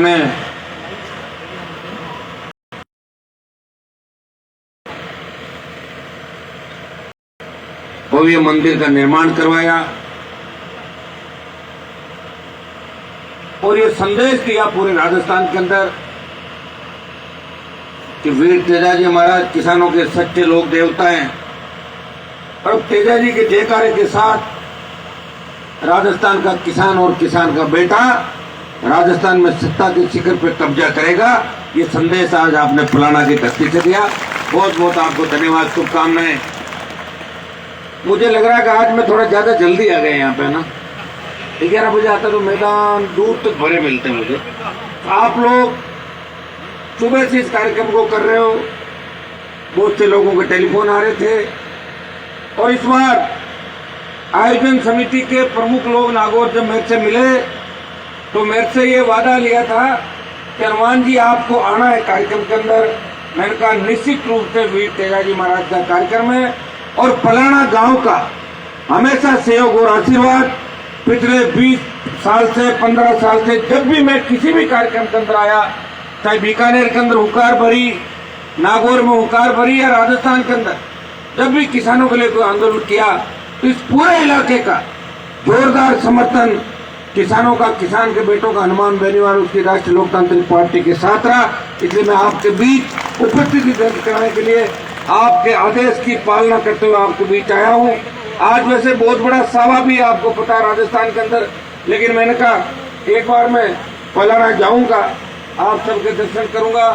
ने भव्य मंदिर का निर्माण करवाया और ये संदेश दिया पूरे राजस्थान के अंदर कि वीर तेजाजी महाराज किसानों के सच्चे लोक देवता हैं। और तेजाजी के जयकारे के साथ राजस्थान का किसान और किसान का बेटा राजस्थान में सत्ता के शिखर पर कब्जा करेगा। ये संदेश आज आपने फलाना की धरती से दिया। बहुत बहुत आपको धन्यवाद, शुभकामनाएं। मुझे लग रहा है कि आज मैं थोड़ा ज्यादा जल्दी आ गया यहाँ पे ना। 11 बजे आता तो मैदान दूर तक भरे मिलते मुझे। आप लोग सुबह से इस कार्यक्रम को कर रहे हो, बहुत से लोगों के टेलीफोन आ रहे थे। और इस बार आयोजन समिति के प्रमुख लोग नागौर जब मेरे से मिले तो मेरे से ये वादा लिया था कि हनुमान जी आपको आना है कार्यक्रम के अंदर। मैंने कहा निश्चित रूप से वीर तेजाजी महाराज का कार्यक्रम है और पलाना गांव का हमेशा सहयोग और आशीर्वाद पिछले 20 साल से 15 साल से जब भी मैं किसी भी कार्यक्रम के अंदर आया, चाहे बीकानेर के अंदर हुकार भरी, नागौर में हुकार भरी या राजस्थान के अंदर जब भी किसानों के लिए कोई आंदोलन किया तो इस पूरे इलाके का जोरदार समर्थन किसानों का, किसान के बेटों का हनुमान बेनीवाल उसकी राष्ट्रीय लोकतांत्रिक पार्टी के साथ रहा। इसलिए मैं आपके बीच उपस्थिति दर्ज कराने के लिए आपके आदेश की पालना करते हुए आपके बीच आया हूँ। आज वैसे बहुत बड़ा सावा भी आपको पता है राजस्थान के अंदर, लेकिन मैंने कहा एक बार मैं पलाना जाऊंगा, आप सबके दर्शन करूंगा।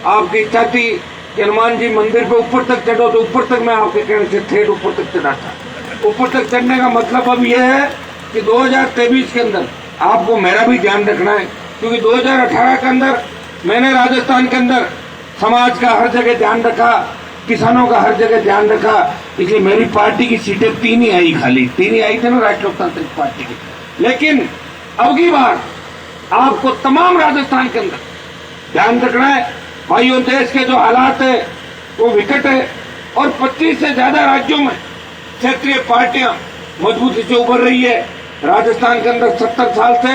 आपकी इच्छा थी कि हनुमान जी मंदिर पे ऊपर तक चढ़ो तो ऊपर तक मैं आपके कहने से ठेठ ऊपर तक चढ़ा था। ऊपर तक चढ़ने का मतलब अब यह है कि 2023 के अंदर आपको मेरा भी ध्यान रखना है, क्योंकि 2018 के अंदर मैंने राजस्थान के अंदर समाज का हर जगह ध्यान रखा, किसानों का हर जगह ध्यान रखा। इसलिए मेरी पार्टी की सीटें 3 ही आई, खाली 3 ही आई थी ना राष्ट्रीय लोकतांत्रिक पार्टी की। लेकिन अब की बार आपको तमाम राजस्थान के अंदर ध्यान रखना है। भाइयों, देश के जो हालात है वो विकट है और 25 से ज्यादा राज्यों में क्षेत्रीय पार्टियां मजबूती से उभर रही है। राजस्थान के अंदर 70 साल से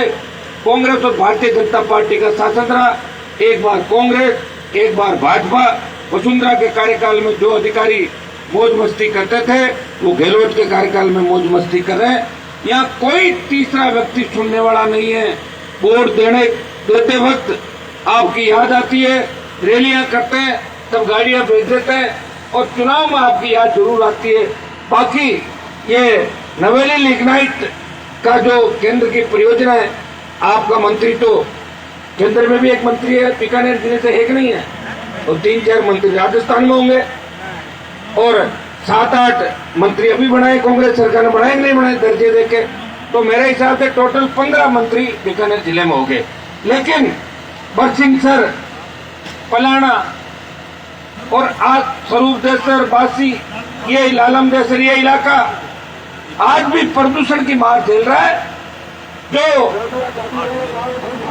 कांग्रेस और भारतीय जनता पार्टी का शासन रहा। एक बार कांग्रेस, एक बार भाजपा। वसुंधरा के कार्यकाल में जो अधिकारी मौज मस्ती करते थे वो गहलोत के कार्यकाल में मौज मस्ती कर रहे हैं। यहाँ कोई तीसरा व्यक्ति सुनने वाला नहीं है। वोट देते वक्त आपकी याद आती है, रैलियां करते हैं तब गाड़ियां भेज देते हैं और चुनाव में आपकी याद जरूर आती है। बाकी ये नवेली लिग्नाइट का जो केंद्र की परियोजना है, आपका मंत्री तो केंद्र में भी एक मंत्री है, बीकानेर जिले से एक नहीं है, और 3-4 मंत्री राजस्थान में होंगे और 7-8 मंत्री अभी बनाए कांग्रेस सरकार ने, बनाए नहीं बनाए दर्जे देके। तो मेरे हिसाब से टोटल 15 मंत्री बीकानेर जिले में हो गए। लेकिन बरसिंह सर, पलाना और आज स्वरूप देसर, बासी, ये लालम देसर, ये इलाका आज भी प्रदूषण की मार झेल रहा है। जो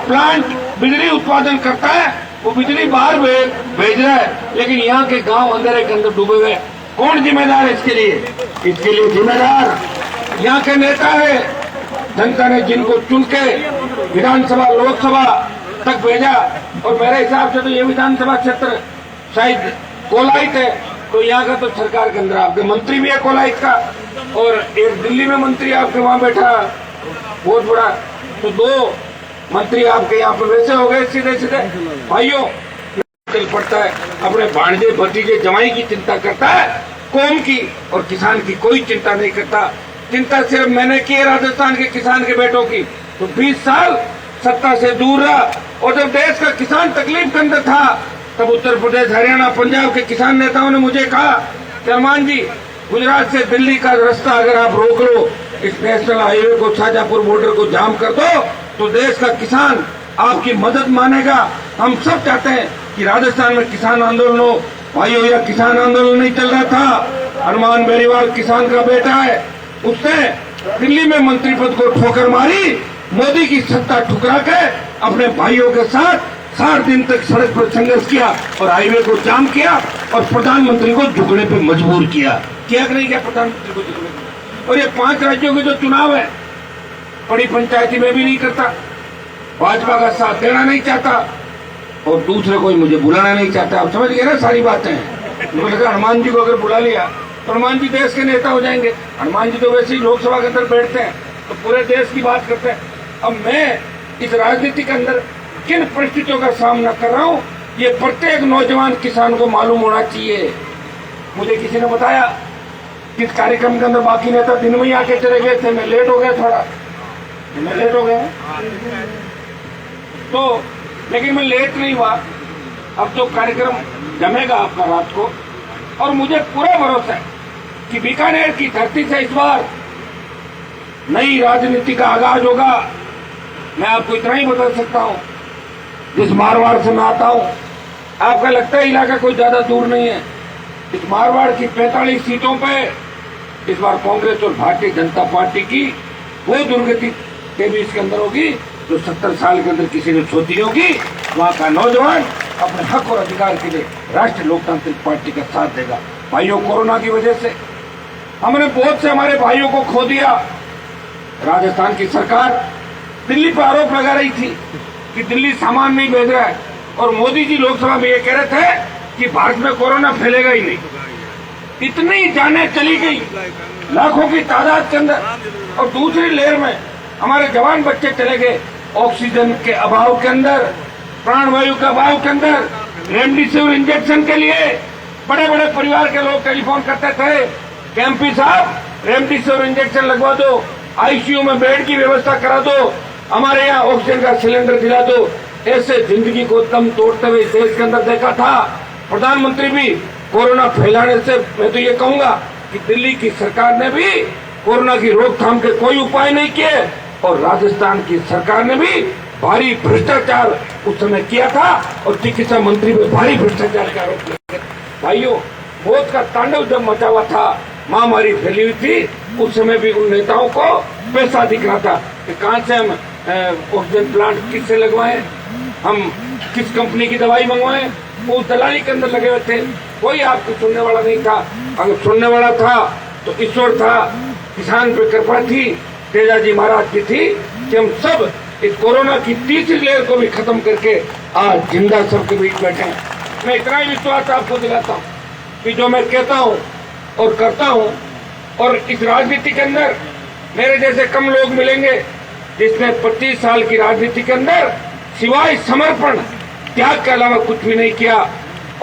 प्लांट बिजली उत्पादन करता है वो बिजली बाहर भेज रहा है, लेकिन यहाँ के गांव अंधेरे के अंदर डूबे हुए। कौन जिम्मेदार है इसके लिए? इसके लिए जिम्मेदार यहाँ के नेता है, जनता ने जिनको चुन के विधानसभा लोकसभा तक भेजा। और मेरे हिसाब से तो ये विधानसभा क्षेत्र शायद कोलाइत है, तो यहाँ का तो सरकार के अंदर आपके मंत्री भी है कोलाइत का, और एक दिल्ली में मंत्री आपके वहां बैठा बहुत बड़ा। तो 2 मंत्री आपके यहाँ पे वैसे हो गए सीधे सीधे। भाइयों, पड़ता है अपने भांजे भतीजे जमाई की चिंता करता है, कौम की और किसान की कोई चिंता नहीं करता। चिंता सिर्फ मैंने की है राजस्थान के किसान के बेटों की। तो 20 साल सत्ता से दूर रहा, और जब देश का किसान तकलीफ के अंदर था तब उत्तर प्रदेश, हरियाणा, पंजाब के किसान नेताओं ने मुझे कहा कि हनुमान जी, गुजरात से दिल्ली का रास्ता अगर आप रोक लो, इस नेशनल हाईवे को, शाहजहांपुर बॉर्डर को जाम कर दो, तो देश का किसान आपकी मदद मानेगा। हम सब चाहते हैं कि राजस्थान में किसान आंदोलन हो। भाइयों, यह किसान आंदोलन नहीं चल रहा था, हनुमान बेनीवाल किसान का बेटा है, उसने दिल्ली में मंत्री पद को ठोकर मारी, मोदी की सत्ता ठुकरा के अपने भाइयों के साथ 60 दिन तक सड़क पर संघर्ष किया और हाईवे को जाम किया और प्रधानमंत्री को झुकने पे मजबूर किया कि नहीं किया प्रधानमंत्री को झुकने पे। और ये 5 राज्यों के जो चुनाव है, बड़ी पंचायती में भी नहीं करता, भाजपा का साथ देना नहीं चाहता और दूसरे कोई मुझे बुलाना नहीं चाहता। आप समझ गए ना सारी बातें। मुझे लगा हनुमान जी को अगर बुला लिया तो हनुमान जी देश के नेता हो जाएंगे। हनुमान जी तो वैसे ही लोकसभा के अंदर बैठते हैं तो पूरे देश की बात करते हैं। अब मैं इस राजनीति के अंदर किन परिस्थितियों का सामना कर रहा हूँ ये प्रत्येक नौजवान किसान को मालूम होना चाहिए। मुझे किसी ने बताया किस कार्यक्रम के अंदर बाकी नेता दिन में ही आके चले गए थे, मैं लेट हो गया थोड़ा, मैं लेट हो गया तो, लेकिन मैं लेट नहीं हुआ। अब तो कार्यक्रम जमेगा आपका रात को और मुझे पूरा भरोसा है कि बीकानेर की धरती से इस बार नई राजनीति का आगाज होगा। मैं आपको इतना ही बता सकता हूं, जिस मारवाड़ से मैं आता हूं, आपका लगता है इलाका कोई ज्यादा दूर नहीं है। इस मारवाड़ की 45 सीटों पे इस बार कांग्रेस और भारतीय जनता पार्टी की वो दुर्गति भी इसके अंदर होगी जो 70 साल के अंदर किसी ने सोची होगी। वहां का नौजवान अपने हक और अधिकार के लिए राष्ट्रीय लोकतांत्रिक पार्टी का साथ देगा। भाइयों, कोरोना की वजह से हमने बहुत से हमारे भाइयों को खो दिया। राजस्थान की सरकार दिल्ली पर आरोप लगा रही थी कि दिल्ली सामान नहीं भेज रहा है और मोदी जी लोकसभा में ये कह रहे थे कि भारत में कोरोना फैलेगा ही नहीं। इतनी जानें चली गई लाखों की तादाद के अंदर और दूसरी लहर में हमारे जवान बच्चे चले गए ऑक्सीजन के अभाव के अंदर, प्राणवायु के अभाव के अंदर। रेमडेसिविर इंजेक्शन के लिए बड़े बड़े परिवार के लोग टेलीफोन करते थे कि एमपी साहब रेमडेसिविर इंजेक्शन लगवा दो, आईसीयू में बेड की व्यवस्था करा दो, हमारे यहाँ ऑक्सीजन का सिलेंडर दिला दो। ऐसे जिंदगी को दम तोड़ते हुए देश के अंदर देखा था। प्रधानमंत्री भी कोरोना फैलाने से, मैं तो ये कहूंगा कि दिल्ली की सरकार ने भी कोरोना की रोकथाम के कोई उपाय नहीं किए और राजस्थान की सरकार ने भी भारी भ्रष्टाचार उस समय किया था और चिकित्सा मंत्री पे भारी भ्रष्टाचार का आरोप लगा। भाइयों, मौत का तांडव जब मचा हुआ था, महामारी फैली हुई थी, उस समय भी उन नेताओं को पैसा दिख रहा था कि कहां से हम ऑक्सीजन प्लांट किससे लगवाएं, हम किस कंपनी की दवाई मंगवाएं। वो दलाली के अंदर लगे हुए थे। कोई आपको सुनने वाला नहीं था। अगर सुनने वाला था तो ईश्वर था, किसान पे कृपा थी, तेजाजी महाराज की थी कि हम सब इस कोरोना की तीसरी लहर को भी खत्म करके आज जिंदा सबके बीच बैठे हैं। मैं इतना ही विश्वास आपको दिलाता हूँ कि जो मैं कहता हूँ और करता हूँ, और इस राजनीति के अंदर मेरे जैसे कम लोग मिलेंगे जिसने 25 साल की राजनीति के अंदर सिवाय समर्पण त्याग के अलावा कुछ भी नहीं किया।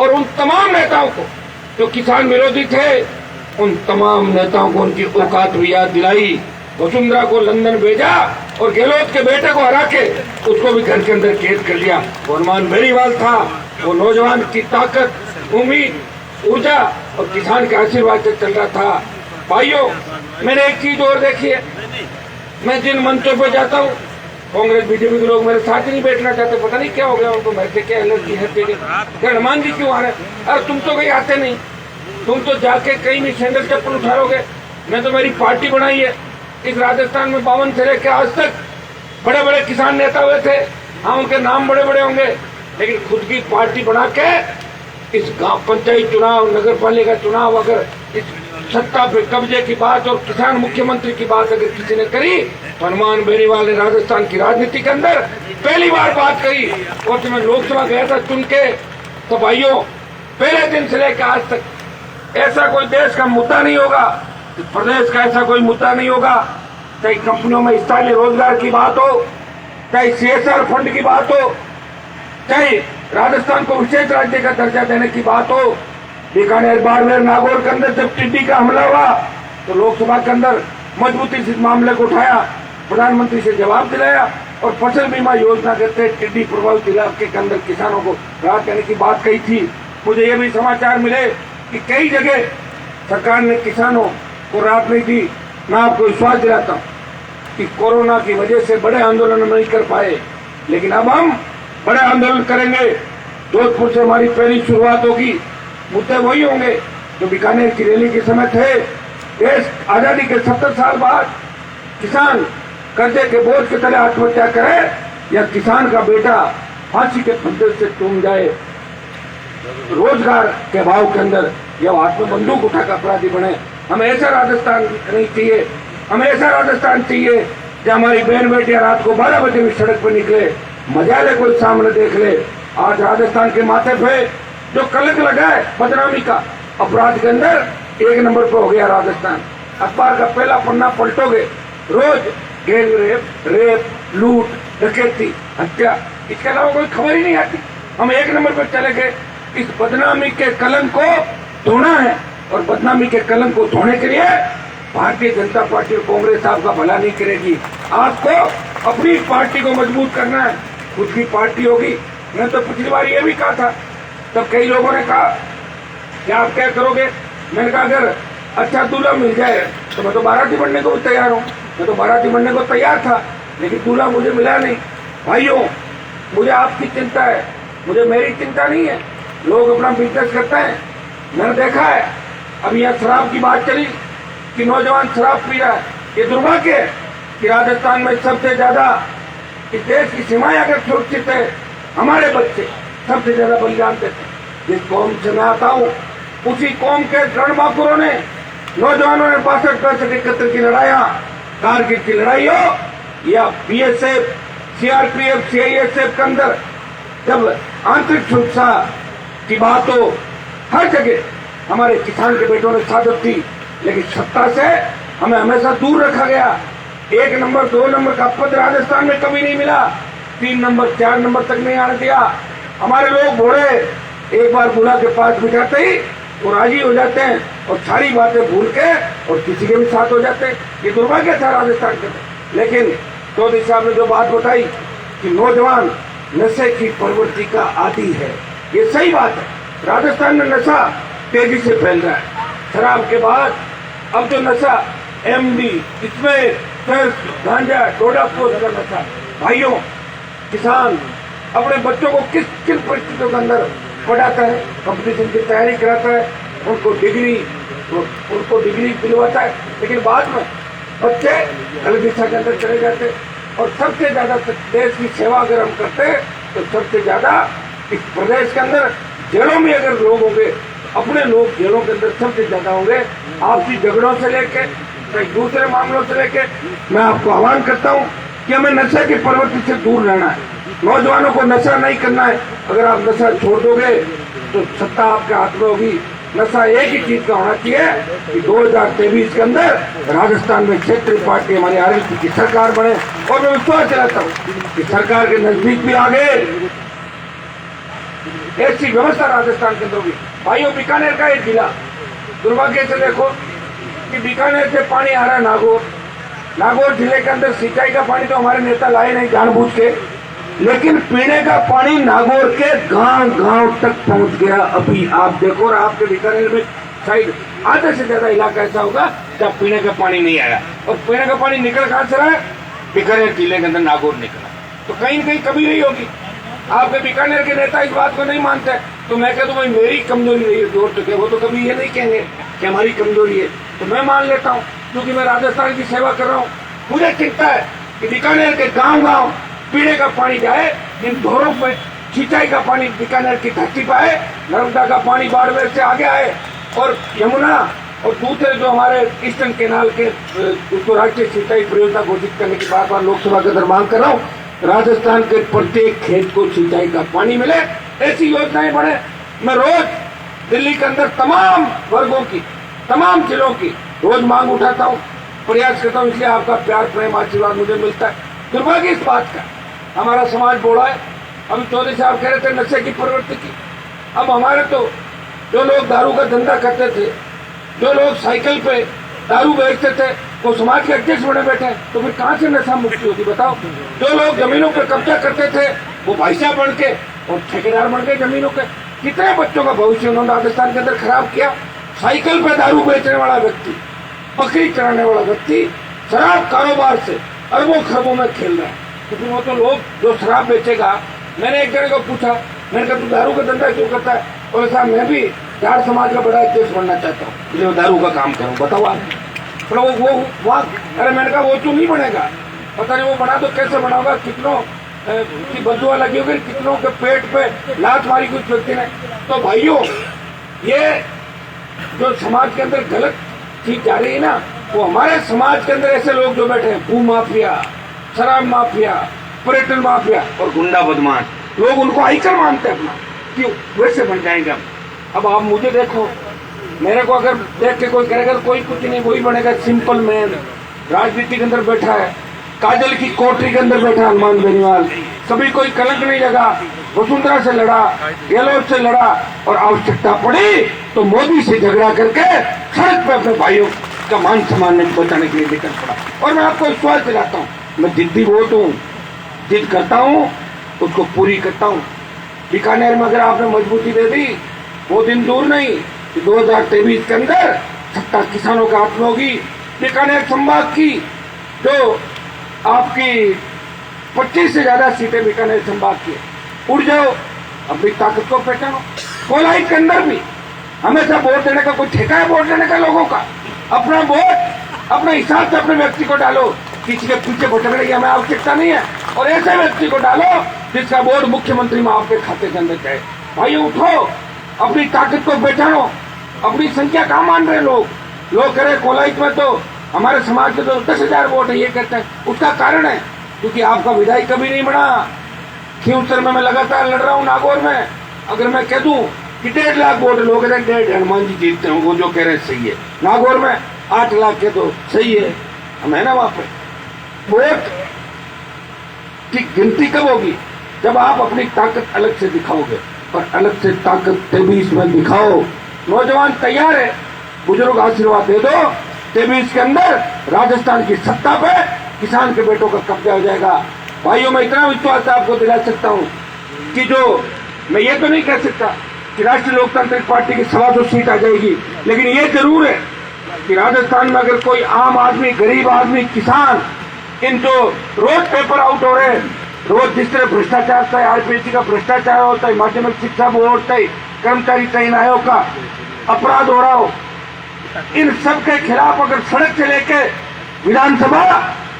और उन तमाम नेताओं को जो किसान विरोधी थे, उन तमाम नेताओं को उनकी औकात भी याद दिलाई। वसुंधरा को लंदन भेजा और गहलोत के बेटे को हरा के उसको भी घर के अंदर कैद कर लिया। वो हनुमान बेनीवाल था, वो नौजवान की ताकत, उम्मीद, ऊर्जा और किसान के आशीर्वाद से चल रहा था। भाइयों, मैंने एक चीज और देखी है, मैं जिन मंचों पर जाता हूँ, कांग्रेस बीजेपी के लोग मेरे साथ ही नहीं बैठना चाहते। पता नहीं क्या हो गया उनको, मेरे से क्या एलर्जी है तेरी, हनुमान जी क्यों आ रहे हैं? अरे तुम तो कहीं आते नहीं, तुम तो जाके कहीं भी सैंडल चप्पल उठाओगे। मैं तो मेरी पार्टी बनाई है इस राजस्थान में 52 से लेकर आज तक बड़े बड़े किसान नेता हुए थे। हाँ, उनके नाम बड़े बड़े होंगे, लेकिन खुद की पार्टी बना के इस गांव पंचायत चुनाव, नगर पालिका चुनाव, अगर इस सत्ता पे कब्जे की बात और किसान मुख्यमंत्री की बात अगर किसी ने करी तो हनुमान बेनीवाल ने राजस्थान की राजनीति के अंदर पहली बार बात करी। और जब मैं लोकसभा गया था चुन के, तो भाइयों पहले दिन से लेकर आज तक ऐसा कोई देश का मुद्दा नहीं होगा, प्रदेश का ऐसा कोई मुद्दा नहीं होगा, चाहे कंपनियों में स्थानीय रोजगार की बात हो, चाहे सीएसआर फंड की बात हो, चाहे राजस्थान को विशेष राज्य का दर्जा देने की बात हो। बीकानेर, बाड़मेर, नागौर के अंदर जब टिड्डी का हमला हुआ तो लोकसभा के अंदर मजबूती से इस मामले को उठाया, प्रधानमंत्री से जवाब दिलाया और फसल बीमा योजना के तहत टिड्डी प्रभावित इलाके के अंदर किसानों को राहत देने की बात कही थी। मुझे ये भी समाचार मिले कि कई जगह सरकार ने किसानों को राहत नहीं दी। मैं आपको विश्वास दिलाता हूँ कि कोरोना की वजह से बड़े आंदोलन नहीं कर पाए, लेकिन अब हम बड़े आंदोलन करेंगे। जोधपुर से हमारी पहली शुरुआत होगी। मुद्दे वही होंगे जो बीकानेर की रैली के समय थे। देश आजादी के 70 साल बाद किसान कर्जे के बोझ के तले आत्महत्या करे या किसान का बेटा फांसी के फंदे से टूट जाए, रोजगार के अभाव के अंदर या हाथ में बंदूक उठाकर अपराधी बने। हमें ऐसा राजस्थान नहीं चाहिए। हमें ऐसा राजस्थान चाहिए जब हमारी बहन बेटियां रात को 12 बजे भी सड़क पर निकले, मजा ले कोई सामने देख ले। आज राजस्थान के माथे पे जो कलंक लगा है बदनामी का, अपराध के अंदर 1 नंबर पे हो गया राजस्थान। अखबार का पहला पन्ना पलटोगे, रोज गैंग रेप, लूट, डकैती, हत्या, इसके अलावा कोई खबर ही नहीं आती। हम 1 नंबर पर चले गए। इस बदनामी के कलंक को धोना है, और बदनामी के कलंक को धोने के लिए भारतीय जनता पार्टी और कांग्रेस आपका भला नहीं करेगी। आपको अपनी पार्टी को मजबूत करना है, खुद की पार्टी होगी। मैं तो पिछली बार ये भी कहा था, तब कई लोगों ने कहा कि आप क्या करोगे। मैंने कहा अगर अच्छा दूल्हा मिल जाए तो मैं तो बाराती बनने को भी तैयार हूँ। मैं तो बाराती बनने को तैयार था, लेकिन दूल्हा मुझे मिला नहीं। भाइयों, मुझे आपकी चिंता है, मुझे मेरी चिंता नहीं है। लोग अपना बिजनेस करते हैं। मैंने देखा है, अब यहाँ शराब की बात चली कि नौजवान शराब पी रहा है। ये दुर्भाग्य है कि राजस्थान में सबसे ज्यादा इस देश की सीमाएं अगर सुरक्षित है, हमारे बच्चे सबसे ज्यादा बलिदान देते हैं। जिस कौम से मैं आता हूँ, उसी कौम के रणबांकुरों ने, नौजवानों ने 62-65 की लड़ाइयां, कारगिल की लड़ाई हो या बीएसएफ, सीआरपीएफ, सीआईएसएफ के अंदर जब आंतरिक सुरक्षा की बात हो, हर जगह हमारे किसान के बेटों ने शहादत दी। लेकिन सत्ता से हमें हमेशा दूर रखा गया। 1 नंबर 2 नंबर का पद राजस्थान में कभी नहीं मिला। 3 नंबर 4 नंबर तक नहीं आने दिया। हमारे लोग घोड़े एक बार बुला के पास बिठाते ही वो राजी हो जाते हैं और सारी बातें भूल के और किसी के भी साथ हो जाते हैं। ये दुर्भाग्य था राजस्थान के। लेकिन चौधरी साहब ने जो बात बताई कि नौजवान नशे की प्रवृत्ति का आदी है, ये सही बात है। राजस्थान में नशा तेजी से फैल रहा है। शराब के बाद अब जो नशा एमडी, इसमें गांजा, डोडा पोस्ट का नशा। भाइयों, किसान अपने बच्चों को किस किन परिस्थितियों के अंदर पढ़ाता है, कंपटीशन की तैयारी कराता है, उनको डिग्री दिलवाता है, लेकिन बाद में बच्चे गलत दिशा के अंदर चले जाते हैं। और सबसे ज्यादा देश की सेवा अगर हम करते हैं तो सबसे ज्यादा इस प्रदेश के अंदर जेलों में अगर लोग होंगे, अपने लोग जेलों के अंदर सबसे ज्यादा होंगे। आपसी झगड़ों से लेके कई दूसरे मामलों से लेके मैं आपको आह्वान करता हूँ कि हमें नशे की प्रवृत्ति से दूर रहना है। नौजवानों को नशा नहीं करना है। अगर आप नशा छोड़ दोगे तो सत्ता आपके हाथ में होगी। नशा एक ही चीज का होना चाहिए कि 2023 के अंदर राजस्थान में क्षेत्रीय पार्टी हमारी आरएलपी की सरकार बने। और मैं विश्वास दिलाता हूँ कि सरकार के नजदीक भी आगे ऐसी व्यवस्था राजस्थान के अंदर होगी। भाइयों, बीकानेर का एक जिला, दुर्भाग्य से देखो कि बीकानेर से पानी आ रहा है नागौर जिले के अंदर। सिंचाई का पानी तो हमारे नेता लाए नहीं जानबूझ के, लेकिन पीने का पानी नागौर के गांव तक पहुंच गया। अभी आप देखो, और आपके बीकानेर में शायद आधे से ज्यादा इलाका ऐसा होगा जहाँ पीने का पानी नहीं आया। और पीने का पानी निकल कहां से रहा है? बीकानेर जिले के अंदर नागौर निकला। तो कहीं न कहीं कमी नहीं होगी। आपके बीकानेर के नेता इस बात को नहीं मानते, तो मैं कहता हूँ भाई मेरी कमजोरी रही है जोर तो क्या, वो तो कभी ये नहीं कहेंगे कि हमारी कमजोरी है। तो मैं मान लेता हूँ, क्योंकि मैं राजस्थान की सेवा कर रहा हूँ। मुझे चिंता है कि बीकानेर के गांव पीने का पानी जाए, इन धोरों पे सिंचाई का पानी बीकानेर की धरती पर आए, नर्मदा का पानी बाड़मेर से आगे आए, और यमुना और दूसरे जो हमारे ईस्टर्न केनाल के उसको राष्ट्रीय सिंचाई परियोजना घोषित करने की बार लोकसभा के अंदर मांग कर रहा हूँ। राजस्थान के प्रत्येक खेत को सिंचाई का पानी मिले, ऐसी योजनाएं बने। मैं रोज दिल्ली के अंदर तमाम वर्गों की, तमाम जिलों की रोज मांग उठाता हूँ, प्रयास करता हूँ। इसलिए आपका प्यार, प्रेम, आशीर्वाद मुझे मिलता है। दुर्भाग्य इस बात का, हमारा समाज बोला है। अभी चौधरी साहब कह रहे थे नशे की प्रवृत्ति की। अब हमारे तो जो लोग दारू का धंधा करते थे, जो लोग साइकिल पे दारू बेचते थे, वो समाज के अध्यक्ष बने बैठे हैं। तो फिर कहाँ से नशा मुक्ति होती बताओ? जो लोग जमीनों पर कब्जा करते थे, वो भाई साहब बन के और ठेकेदार बन गए जमीनों के। कितने बच्चों का भविष्य उन्होंने राजस्थान के अंदर खराब किया। साइकिल पे दारू बेचने वाला व्यक्ति, बकरी चराने वाला व्यक्ति शराब कारोबार से अरबों खरबों में खेल रहा है। क्योंकि वो तो लोग जो शराब बेचेगा, मैंने एक जगह को पूछा, मैंने कहा तू दारू का धंधा क्यों करता है? बोले साहब मैं भी यार समाज का बड़ा अध्यक्ष बनना चाहता हूँ, इसलिए मैं दारू का काम करूँ। बताओ आप, वो वहाँ, अरे मैंने कहा वो तो नहीं बनेगा, पता नहीं वो बना तो कैसे बनाओगा, कितनों की बदुआ लगी होगी, कितनों के पेट पे लात मारी कुछ व्यक्ति ने। तो भाइयों, ये जो समाज के अंदर गलत चीज जा रही है ना, वो हमारे समाज के अंदर ऐसे लोग जो बैठे हैं, भू माफिया, शराब माफिया, पर्यटन माफिया और गुंडा बदमाश, लोग उनको आइकन मानते हैं अपना कि वैसे बन जाएंगे हम। अब आप मुझे देखो, मेरे को अगर देख के कोई करेगा तो कोई कुछ नहीं, वही बनेगा सिंपल मैन। राजनीति के अंदर बैठा है, काजल की कोठरी के अंदर बैठा हनुमान बेनीवाल, कभी कोई कलंक नहीं लगा, वसुंधरा से लड़ा, गहलोत से लड़ा और आवश्यकता पड़ी तो मोदी से झगड़ा करके सड़क पे अपने भाइयों का मान सम्मान बचाने के लिए निकल पड़ा। और मैं आपको विश्वास दिलाता हूँ, मैं जिद्दी बहुत हूँ, जिद करता हूँ उसको पूरी करता हूँ। बीकानेर में अगर आपने मजबूती दे दी, वो दिन दूर नहीं कि 2023 के अंदर सत्ता किसानों के हाथ में होगी। बीकानेर संभाग की जो आपकी 25 से ज्यादा सीटें बीकानेर संभाग की, उड़ जाओ, अपनी ताकत को पहचानो। कोलाई के अंदर भी हमेशा वोट देने का कोई ठेका है? वोट देने का लोगों का अपना वोट अपने हिसाब से अपने व्यक्ति को डालो, किसी के पीछे भटकने की हमें आवश्यकता नहीं है। और ऐसे व्यक्ति को डालो जिसका वोट मुख्यमंत्री में आपके खाते के अंदर जाए। भाई उठो, अपनी ताकत को पहचानो। अपनी संख्या कहाँ मान रहे लोग कह रहे कोलाइट में तो हमारे समाज के तो 10,000 वोट है, ये कहते हैं। उसका कारण है क्योंकि आपका विधायक कभी नहीं बना। खींवसर में मैं लगातार लड़ रहा हूँ, नागौर में अगर मैं कह दूं कि 1.5 लाख वोट, लोग कहते हैं 1.5 हनुमान जी जीतते हैं, वो जो कह रहे हैं सही है। नागौर में 8 लाख के तो सही है, हम है ना वहां पे। वोट की गिनती कब होगी? जब आप अपनी ताकत अलग से दिखाओगे, और अलग से ताकत 23 में दिखाओ। नौजवान तैयार है, बुजुर्ग आशीर्वाद दे दो, 23 के अंदर राजस्थान की सत्ता पे किसान के बेटों का कब्जा हो जाएगा। भाइयों, मैं इतना विश्वास आपको दिला सकता हूं कि जो मैं ये तो नहीं कह सकता कि राष्ट्रीय लोकतांत्रिक पार्टी की 125 सीट आ जाएगी, लेकिन ये जरूर है कि राजस्थान में अगर कोई आम आदमी, गरीब आदमी, किसान, इन जो रोज पेपर आउट हो रहे हैं, रोज जिस तरह भ्रष्टाचार होता है, आरपीएससी का भ्रष्टाचार होता है, माध्यमिक शिक्षा बोर्ड होता है, कर्मचारी चयन आयोग का अपराध हो रहा हो, इन सब के खिलाफ अगर सड़क से लेके विधानसभा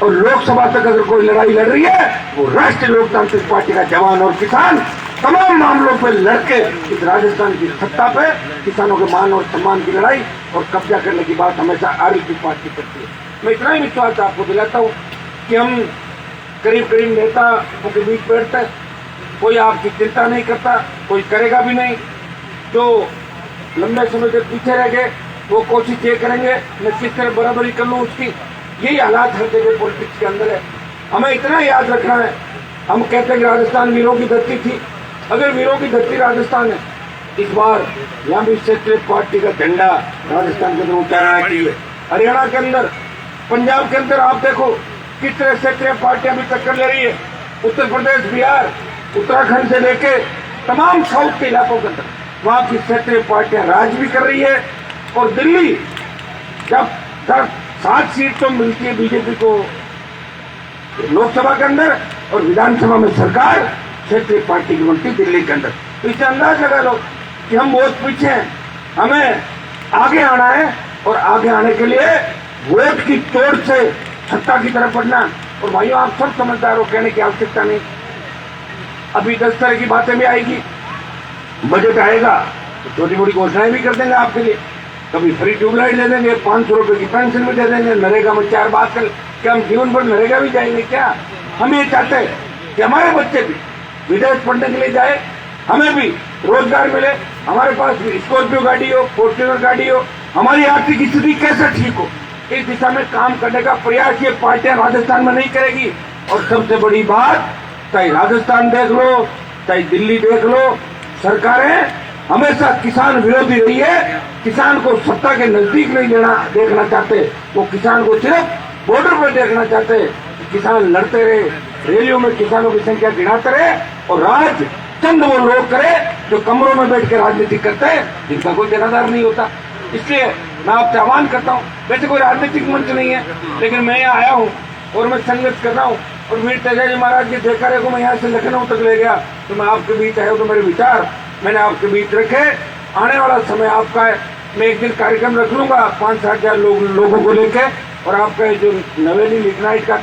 और लोकसभा तक अगर कोई लड़ाई लड़ रही है, वो राष्ट्रीय लोकतांत्रिक पार्टी का जवान और किसान तमाम मामलों पे लड़के इस राजस्थान की सत्ता पे किसानों के मान और सम्मान की लड़ाई और कब्जा करने की बात हमेशा आरएलपी पार्टी करती है। मैं इतना ही विश्वास आपको दिलाता हूँ कि हम करीब करीब नेताओं के बीच बैठते हैं, कोई आपकी चिंता नहीं करता, कोई करेगा भी नहीं। जो लंबे समय से पीछे रह गए वो कोशिश ये करेंगे मैं किस तरह बराबरी कर लूँ उसकी। यही हालात हर जगह पॉलिटिक्स के अंदर है। हमें इतना याद रखना है, हम कहते हैं कि राजस्थान वीरों की धरती थी, अगर वीरों की धरती राजस्थान है, इस बार यहाँ भी क्षेत्रीय पार्टी का झंडा राजस्थान के अंदर उतारना चाहिए। हरियाणा के अंदर, पंजाब के अंदर आप देखो किस तरह क्षेत्रीय पार्टियां भी टक्कर ले रही है। उत्तर प्रदेश, बिहार, उत्तराखंड से लेके तमाम साउथ के इलाकों के अंदर वहां की क्षेत्रीय पार्टियां राज भी कर रही है। और दिल्ली जब 7 सीट तो मिलती है बीजेपी को लोकसभा के अंदर, और विधानसभा में सरकार क्षेत्रीय पार्टी की बनती दिल्ली के अंदर, तो इससे अंदाज लगा लो कि हम बहुत पीछे हैं। हमें आगे आना है और आगे आने के लिए वोट की तोड़ से सत्ता की तरफ बढ़ना। और भाइयों, आप सब समझदार हो, कहने की आवश्यकता नहीं। अभी 10 तरह की बातें भी आएगी, बजट आएगा तो छोटी मोटी घोषणाएं भी कर देंगे आपके लिए। कभी फ्री ट्यूबलाइट दे देंगे, 500 रुपए की पेंशन भी दे देंगे, नरेगा में 4 बात कर, क्या हम जीवन भर नरेगा भी जाएंगे क्या? हम ये चाहते हैं कि हमारे बच्चे भी विदेश पढ़ने के लिए जाए, हमें भी रोजगार मिले, हमारे पास भी स्कॉर्पियो गाड़ी हो, फॉर्च्यूनर गाड़ी हो, हमारी आर्थिक स्थिति कैसे ठीक हो, इस दिशा में काम करने का प्रयास ये पार्टियां राजस्थान में नहीं करेगी। और सबसे बड़ी बात, चाहे राजस्थान देख लो, चाहे दिल्ली देख लो, सरकारें हमेशा किसान विरोधी रही है। किसान को सत्ता के नजदीक नहीं देखना चाहते, वो किसान को सिर्फ बॉर्डर पर देखना चाहते हैं। किसान लड़ते रहे, रैलियों में किसानों की संख्या गिनाते रहे, और राज चंद वो लोग करे जो कमरों में बैठ के राजनीति करते हैं, जिनका कोई देनादार नहीं होता। इसलिए मैं आपसे आह्वान करता हूँ, वैसे कोई राजनीतिक मंच नहीं है, लेकिन मैं यहाँ आया हूँ और मैं संघर्ष कर रहा हूँ। और वीर तेजाजी महाराज के देखारे को मैं यहाँ से लखनऊ तक ले गया, तो मैं आपके बीच आया हूँ, तो मेरे विचार मैंने आपके बीच रखे। आने वाला समय आपका है, मैं एक दिन कार्यक्रम रख लूंगा 5-7 हजार लोगों को लेके, और आपका जो नवेली लिग्नाइट का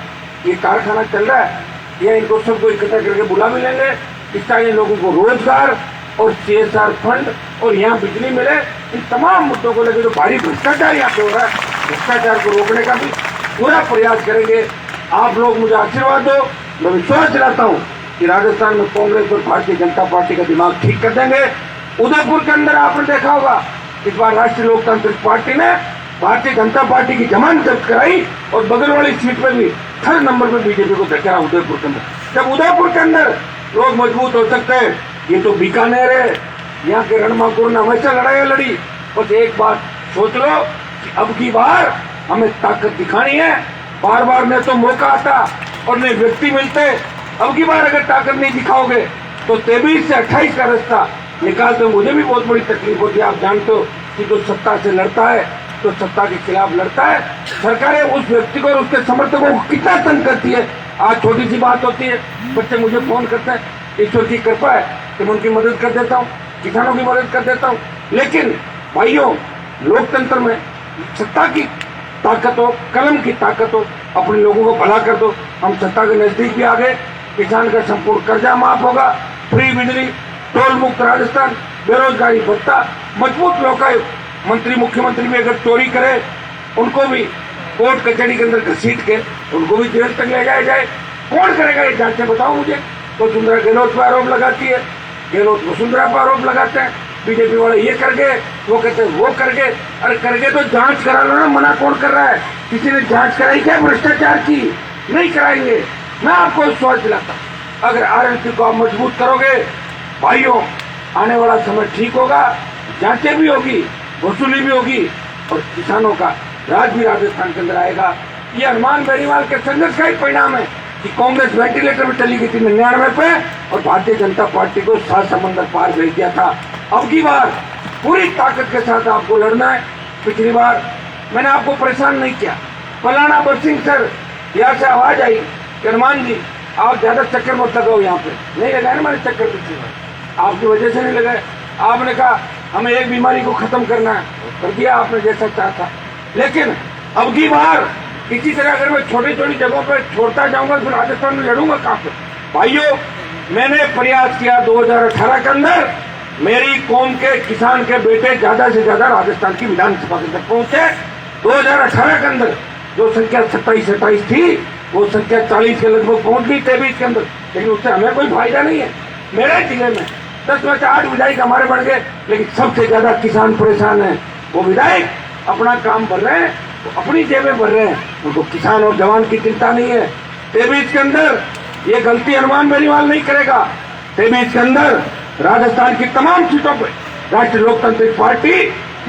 ये कारखाना चल रहा है, या इनको सबको इकट्ठा करके बुला भी लेंगे। इस तरह लोगों को रोजगार और CSR फंड और यहाँ बिजली मिले, इन तमाम मुद्दों को लेकर जो भारी भ्रष्टाचार यहाँ पे हो रहा है, भ्रष्टाचार को रोकने का भी पूरा प्रयास करेंगे। आप लोग मुझे आशीर्वाद दो। मैं विश्वास दिलाता हूँ कि राजस्थान में कांग्रेस और भारतीय जनता पार्टी का दिमाग ठीक कर देंगे। उदयपुर के अंदर आपने देखा होगा, इस बार राष्ट्रीय लोकतांत्रिक पार्टी ने भारतीय जनता पार्टी की जमानत जब्त कराई और बगल वाली सीट पे भी 3rd नंबर पे बीजेपी को धकेला उदयपुर के अंदर। जब उदयपुर के अंदर लोग मजबूत हो सकते हैं, ये तो बीकानेर है, यहाँ के रणमाकुर ने हमेशा लड़ाई लड़ी। बस एक बात सोच लो कि अब की बार हमें ताकत दिखानी है। बार बार न तो मौका आता और न व्यक्ति मिलते। अब की बार अगर ताकत नहीं दिखाओगे तो 23 से 28 का रास्ता निकालते मुझे भी बहुत बड़ी तकलीफ होती है। आप जानते हो कि जो सत्ता से लड़ता है, तो सत्ता के खिलाफ लड़ता है, सरकारें उस व्यक्ति को और उसके समर्थकों को कितना तंग करती है। आज छोटी सी बात होती है, बच्चे मुझे फोन करते हैं, ईश्वर की कृपा है कि मैं उनकी मदद कर देता हूँ, किसानों की मदद कर देता हूँ। लेकिन भाइयों, लोकतंत्र में सत्ता की ताकत हो, कलम की ताकत हो, अपने लोगों को भला कर दो। हम सत्ता के नजदीक भी आ गए। किसान का संपूर्ण कर्जा माफ होगा, फ्री बिजली, टोल मुक्त राजस्थान, बेरोजगारी भत्ता, मजबूत लोकायुक्त। मंत्री मुख्यमंत्री भी अगर चोरी करे उनको भी कोर्ट कचहरी के अंदर घसीट के उनको भी जेल तक ले जाया जाए। कौन करेगा ये जांच, बताओ मुझे। तो वसुंधरा गहलोत पर आरोप लगाती है, गहलोत वसुंधरा पर आरोप लगाते हैं, बीजेपी वाले ये कर गए, वो कहते हैं वो कर गए। अरे करके तो जांच करा लो ना, मना कौन कर रहा है? किसी ने जांच कराई क्या भ्रष्टाचार की? नहीं कराएंगे। मैं आपको विश्वास दिलाता हूं, अगर आरएलपी को आप मजबूत करोगे भाइयों, आने वाला समय ठीक होगा, जांचें भी होगी, वसूली भी होगी और किसानों का राज भी राजस्थान के अंदर आएगा। ये हनुमान बेनीवाल के संघर्ष का ही परिणाम है कि कांग्रेस वेंटिलेटर में चली गई थी 99 पे और भारतीय जनता पार्टी को 7 समंदर पार भेज दिया था। अब की बार पूरी ताकत के साथ आपको लड़ना है। पिछली बार मैंने आपको परेशान नहीं किया। फलाना बरसिंह सर यहाँ से आवाज आई कि हनुमान जी आप ज्यादा चक्कर मत लगाओ, यहाँ पे नहीं लगाए ना मैंने चक्कर, पिछली बार आपकी वजह से नहीं लगाए। आपने कहा हमें एक बीमारी को खत्म करना है, कर दिया आपने जैसा चाहा था। लेकिन अब की बार इसी तरह अगर मैं छोटी छोटी जगहों पर छोड़ता जाऊंगा तो राजस्थान में लड़ूंगा कहां पे? भाइयों, मैंने प्रयास किया 2018 के अंदर मेरी कौम के किसान के बेटे ज्यादा से ज्यादा राजस्थान की विधानसभा के अंदर पहुंचे। 2018 के अंदर जो संख्या 27-28 थी वो संख्या 40 के लगभग पहुंच गई 23 के अंदर। लेकिन उससे हमें कोई फायदा नहीं है। मेरे जिले में 10 में से 8 विधायक हमारे बढ़ गए, लेकिन सबसे ज्यादा किसान परेशान है। वो विधायक अपना काम भर रहे हैं, वो अपनी जेबें भर रहे हैं, उनको किसान और जवान की चिंता नहीं है। 23 के अंदर ये गलती हनुमान बेनीवाल नहीं करेगा। 23 के अंदर राजस्थान की तमाम सीटों पर राष्ट्रीय लोकतांत्रिक पार्टी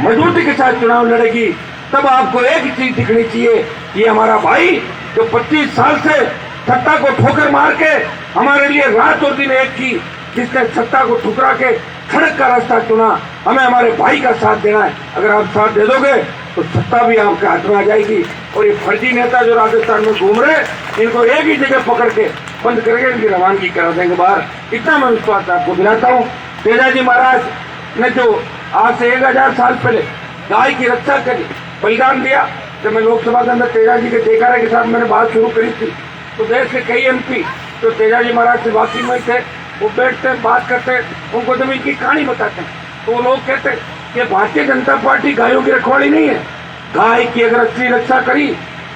मजबूती के साथ चुनाव लड़ेगी। तब आपको एक ही चीज दिखनी चाहिए कि हमारा भाई जो 25 साल से सत्ता को ठोकर मार के हमारे लिए रात और दिन एक की, जिसने सत्ता को ठुकरा के सड़क का रास्ता चुना, हमें हमारे भाई का साथ देना है। अगर आप साथ दे दोगे तो सत्ता भी आपके हाथ में आ जाएगी। और ये फर्जी नेता जो राजस्थान में घूम रहे, इनको एक ही जगह पकड़ के बंद करके इनकी रवानगी करा देंगे बाहर। इतना मैं विश्वास आपको दिलाता हूँ। तेजाजी महाराज ने जो आज से 1000 साल पहले गाय की रक्षा करी, बलिदान दिया। जब मैं लोकसभा के अंदर तेजाजी के जयकारे के साथ मैंने बात शुरू करी थी तो देश के कई MP जो तेजाजी महाराज से वाकिफ में थे, वो बैठते बात करते, उनको जब इनकी कहानी बताते तो वो लोग कहते कि भारतीय जनता पार्टी गायों की रखवाली नहीं है। गाय की अगर असली रक्षा करी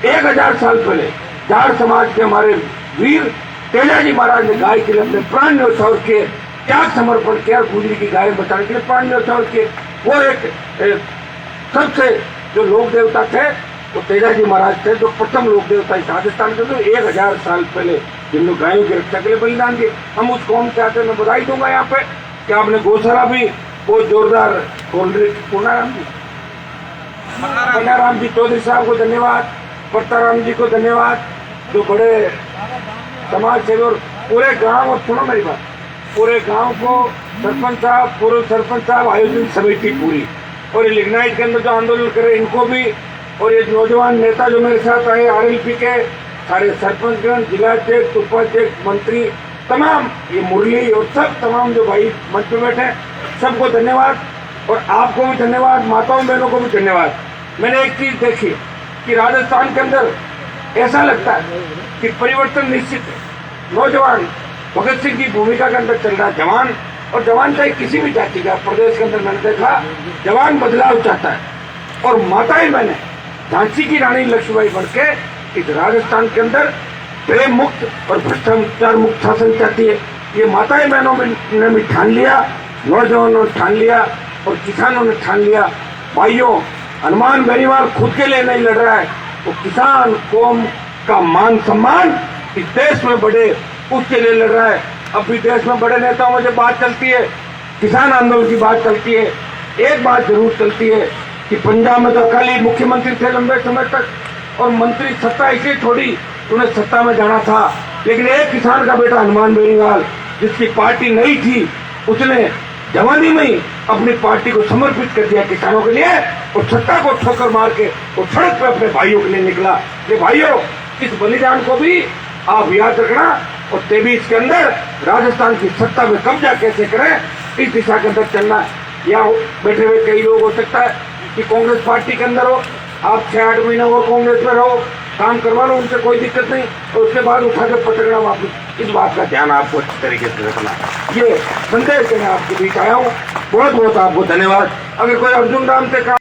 1000 साल पहले जाट समाज के हमारे वीर तेजाजी महाराज ने गाय के लिए अपने प्राण न्यौछावर किए, त्याग समर्पण किया, गुजरी की गाय बचाने के लिए प्राण न्यौछावर किए। वो एक सबसे जो लोक देवता थे वो तेजाजी महाराज थे, जो प्रथम लोक देवता इस राजस्थान के। तो 1000 साल पहले जिन गायों की रक्षा के लिए बलिदान दिए, हम उस कौम से आते मैं बधाई दूंगा यहाँ पे कि आपने गौशाला भी बहुत जोरदार खोल रही। पन्नाराम जी चौधरी साहब को धन्यवाद, परताराम जी को धन्यवाद, जो बड़े समाज सेवी और पूरे गांव, और सुनो मेरी बात, पूरे गांव को सरपंच साहब, पूर्व सरपंच साहब, आयोजन समिति पूरी, और ये लिग्नाइट के अंदर जो आंदोलन करे इनको भी, और ये नौजवान नेता जो मेरे साथ आए RLP के सारे सरपंचगण, जिलाध्यक्ष, उपाध्यक्ष, मंत्री, तमाम, ये मुरली और सब तमाम जो भाई मंच पे बैठे, सबको धन्यवाद। और आपको भी धन्यवाद, माताओं बहनों को भी धन्यवाद। मैंने एक चीज देखी कि राजस्थान के अंदर ऐसा लगता है कि परिवर्तन निश्चित है। नौजवान भगत सिंह की भूमिका के अंदर चल रहा है जवान, और जवान चाहे किसी भी जाति का, प्रदेश के अंदर मैंने देखा जवान बदलाव चाहता है। और माताएं बहनें झांसी की रानी लक्ष्मीबाई बनके इस राजस्थान के अंदर प्रेम मुक्त और भ्रष्टाचार मुक्त शासन चाहती है। ये माताएं बहनों ने भी ठान लिया, नौजवानों ने ठान लिया और किसानों ने ठान लिया। भाइयों, हनुमान बेनीवाल खुद के लिए नहीं लड़ रहा है, वो किसान कौम का मान सम्मान इस देश में बढ़े उसके लिए लड़ रहा है। अब भी देश में बड़े नेताओं में जब बात चलती है, किसान आंदोलन की बात चलती है, एक बात जरूर चलती है कि पंजाब में तो अकाली मुख्यमंत्री थे लंबे समय तक और मंत्री सत्ता इसलिए छोड़ी, उन्हें सत्ता में जाना था। लेकिन एक किसान का बेटा हनुमान बेनीवाल जिसकी पार्टी नहीं थी, उसने जवानी में ही अपनी पार्टी को समर्पित कर दिया किसानों के लिए और सत्ता को ठोकर मार के वो सड़क पे अपने भाइयों के लिए निकला। ये भाइयों, इस बलिदान को भी आप याद रखना और 23 के अंदर राजस्थान की सत्ता में कब्जा कैसे करें, इस दिशा के अंदर चलना है। यहाँ बैठे हुए कई लोग हो सकता है कि कांग्रेस पार्टी के अंदर हो, आप 6-8 महीने हो कांग्रेस में रहो, काम करवा लो, उनसे कोई दिक्कत नहीं, और उसके बाद उठा के पटकना वापस। इस बात का ध्यान आपको अच्छी तरीके से रखना। ये संदेश मैं आपके बीच आया हूँ। बहुत बहुत आपको धन्यवाद। अगर कोई अर्जुन राम से